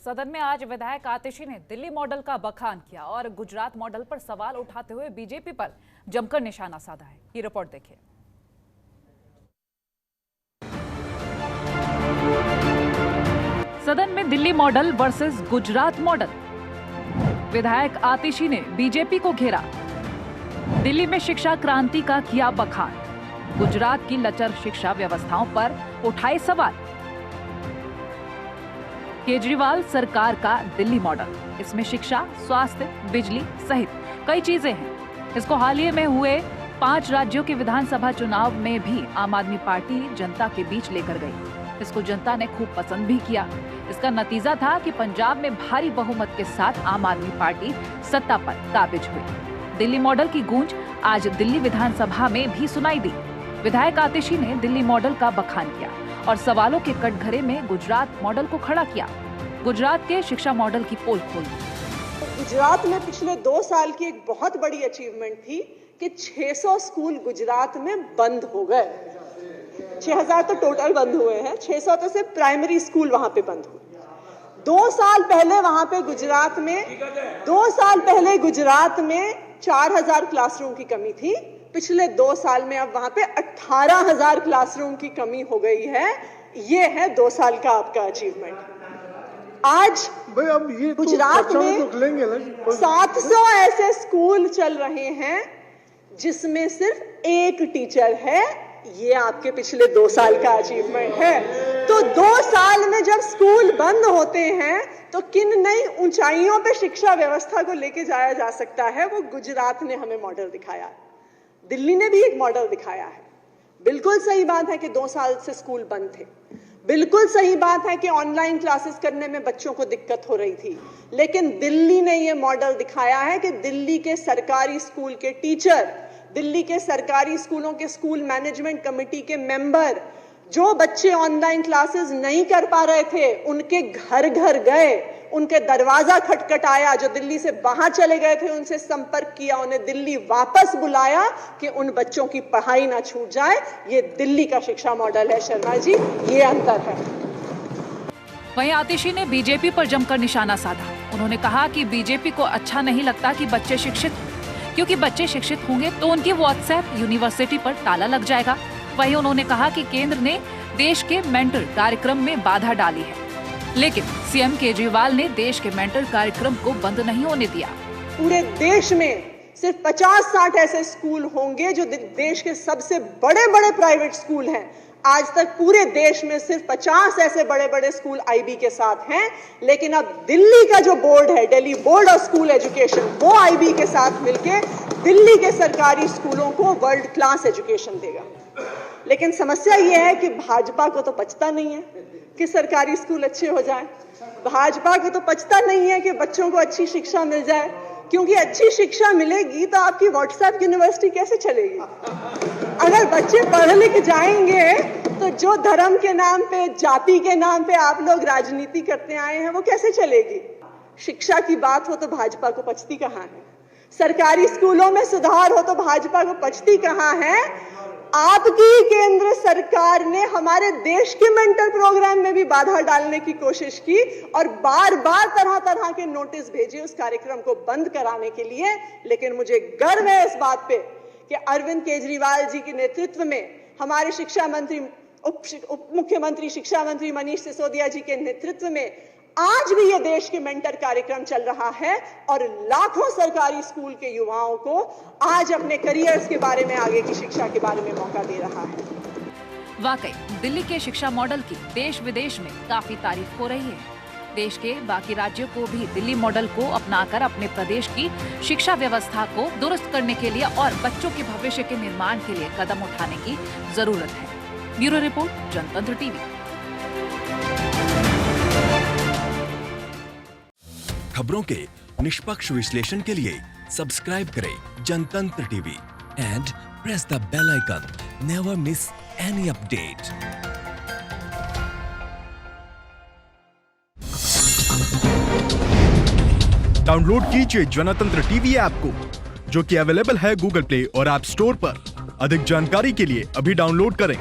सदन में आज विधायक आतिशी ने दिल्ली मॉडल का बखान किया और गुजरात मॉडल पर सवाल उठाते हुए बीजेपी पर जमकर निशाना साधा है। ये रिपोर्ट देखिए। सदन में Delhi model versus Gujarat model. विधायक आतिशी ने बीजेपी को घेरा। दिल्ली में शिक्षा क्रांति का किया बखान। गुजरात की लचर शिक्षा व्यवस्थाओं पर उठाए सवाल। केजरीवाल सरकार का दिल्ली मॉडल, इसमें शिक्षा, स्वास्थ्य, बिजली सहित कई चीजें हैं। इसको हाल ही में हुए 5 राज्यों के विधानसभा चुनाव में भी आम आदमी पार्टी जनता के बीच लेकर गई। इसको जनता ने खूब पसंद भी किया। इसका नतीजा था कि पंजाब में भारी बहुमत के साथ आम आदमी पार्टी सत्ता पर काबिज हुई। दिल्ली मॉडल की गूंज आज दिल्ली विधानसभा में भी सुनाई दी। विधायक आतिशी ने दिल्ली मॉडल का बखान किया और सवालों के कटघरे में गुजरात मॉडल को खड़ा किया। गुजरात के शिक्षा मॉडल की पोल खोली। गुजरात में पिछले 2 साल की एक बहुत बड़ी अचीवमेंट थी कि 600 स्कूल गुजरात में बंद हो गए। 6000 तो टोटल बंद हुए हैं, 600 तो सिर्फ प्राइमरी स्कूल वहां पे बंद हुए। 2 साल पहले वहां पे गुजरात में 4000 क्लासरूम की कमी थी। पिछले 2 साल में अब वहां पे 18,000 क्लासरूम की कमी हो गई है। ये है 2 साल का आपका अचीवमेंट। आज अब ये गुजरात में 700 ऐसे स्कूल चल रहे हैं जिसमें सिर्फ एक टीचर है। ये आपके पिछले 2 साल का अचीवमेंट है। तो 2 साल में जब स्कूल बंद होते हैं तो किन नई ऊंचाइयों पे शिक्षा व्यवस्था को लेके जाया जा सकता है, वो गुजरात ने हमें मॉडल दिखाया। दिल्ली ने भी एक मॉडल दिखाया है। बिल्कुल सही बात है कि 2 साल से स्कूल बंद थे। बिल्कुल सही बात है कि ऑनलाइन क्लासेस करने में बच्चों को दिक्कत हो रही थी। लेकिन दिल्ली ने यह मॉडल दिखाया है कि दिल्ली के सरकारी स्कूल के टीचर, दिल्ली के सरकारी स्कूलों के स्कूल मैनेजमेंट कमेटी के मेंबर, जो बच्चे ऑनलाइन क्लासेस नहीं कर पा रहे थे, उनके घर घर गए, उनके दरवाजा खटखटाया। जो दिल्ली से बाहर चले गए थे उनसे संपर्क किया, उन्हें दिल्ली वापस बुलाया कि उन बच्चों की पढ़ाई ना छूट जाए। ये दिल्ली का शिक्षा मॉडल है शर्मा जी, ये अंतर है। वहीं आतिशी ने बीजेपी पर जमकर निशाना साधा। उन्होंने कहा कि बीजेपी को अच्छा नहीं लगता कि बच्चे शिक्षित हों, क्योंकि बच्चे शिक्षित होंगे तो उनकी व्हाट्सएप यूनिवर्सिटी पर ताला लग जाएगा। वहीं उन्होंने कहा कि केंद्र ने देश के मेंटर कार्यक्रम में बाधा डाली है, लेकिन सीएम केजरीवाल ने देश के मेंटर कार्यक्रम को बंद नहीं होने दिया। पूरे देश में सिर्फ 50-60 ऐसे स्कूल होंगे जो देश के सबसे बड़े-बड़े प्राइवेट स्कूल हैं। आज तक पूरे देश में सिर्फ 50 ऐसे बड़े-बड़े स्कूल आईबी के साथ हैं, लेकिन अब दिल्ली का जो बोर्ड है, Delhi board of school education, वो आईबी के साथ मिलके दिल्ली के सरकारी स्कूलों को वर्ल्ड क्लास एजुकेशन देगा। लेकिन समस्या ये है कि भाजपा को तो पचता नहीं है कि सरकारी स्कूल अच्छे हो जाएं। भाजपा को तो पचता नहीं है कि बच्चों को अच्छी शिक्षा मिल जाए, क्योंकि अच्छी शिक्षा मिलेगी तो आपकी व्हाट्सएप यूनिवर्सिटी कैसे चलेगी? अगर बच्चे पढ़ लिख जाएंगे तो जो धर्म के नाम पे, जाति के नाम पे आप लोग राजनीति करते आए हैं, वो कैसे चलेगी? शिक्षा की बात हो तो भाजपा को पचती कहाँ है? सरकारी स्कूलों में सुधार हो तो भाजपा को पचती कहाँ है? आपकी केंद्र सरकार ने हमारे देश के मेंटर प्रोग्राम में भी बाधा डालने की कोशिश की और बार-बार तरह-तरह के नोटिस भेजे उस कार्यक्रम को बंद कराने के लिए। लेकिन मुझे गर्व है इस बात पे कि अरविंद केजरीवाल जी के नेतृत्व में, हमारे शिक्षा मंत्री, उप मुख्यमंत्री शिक्षा मंत्री मनीष सिसोदिया जी के नेतृत्व में आज भी ये देश के मेंटर कार्यक्रम चल रहा है और लाखों सरकारी स्कूल के युवाओं को आज अपने करियर्स के बारे में, आगे की शिक्षा के बारे में मौका दे रहा है। वाकई दिल्ली के शिक्षा मॉडल की देश विदेश में काफी तारीफ हो रही है। देश के बाकी राज्यों को भी दिल्ली मॉडल को अपनाकर अपने प्रदेश की शिक्षा व्यवस्था को दुरुस्त करने के लिए और बच्चों के भविष्य के निर्माण के लिए कदम उठाने की जरूरत है। Bureau report, Jantantra TV. खबरों के निष्पक्ष विश्लेषण के लिए सब्सक्राइब करें Jantantra TV and press the bell icon. Never miss any update. Download कीजिए जनतंत्र टीवी ऐप को, जो कि अवेलेबल है गूगल प्ले और ऐप स्टोर पर। अधिक जानकारी के लिए अभी डाउनलोड करें।